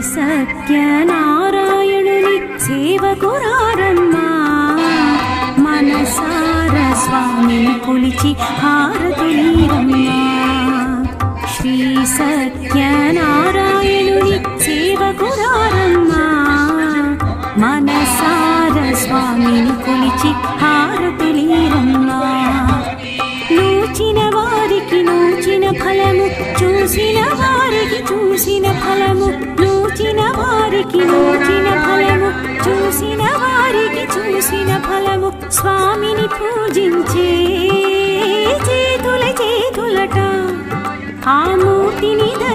సత్యనారాయణుని సేవకురారమ్మా మనసార స్వామిని కొలిచి హారతులీరమ్మా శ్రీ సత్యనారాయణుని సేవకురారమ్మా మనసార స్వామిని కొలిచి హారతులీరమ్మా నూచిన వారికి నూచిన ఫలము చూసిన వారికి చూసిన ఫలము నూచిన వారికి నూచిన ఫలము చూసిన వారికి చూసిన ఫలము స్వామిని పూజించే చేతుల చేతులట ఆ మూర్తిని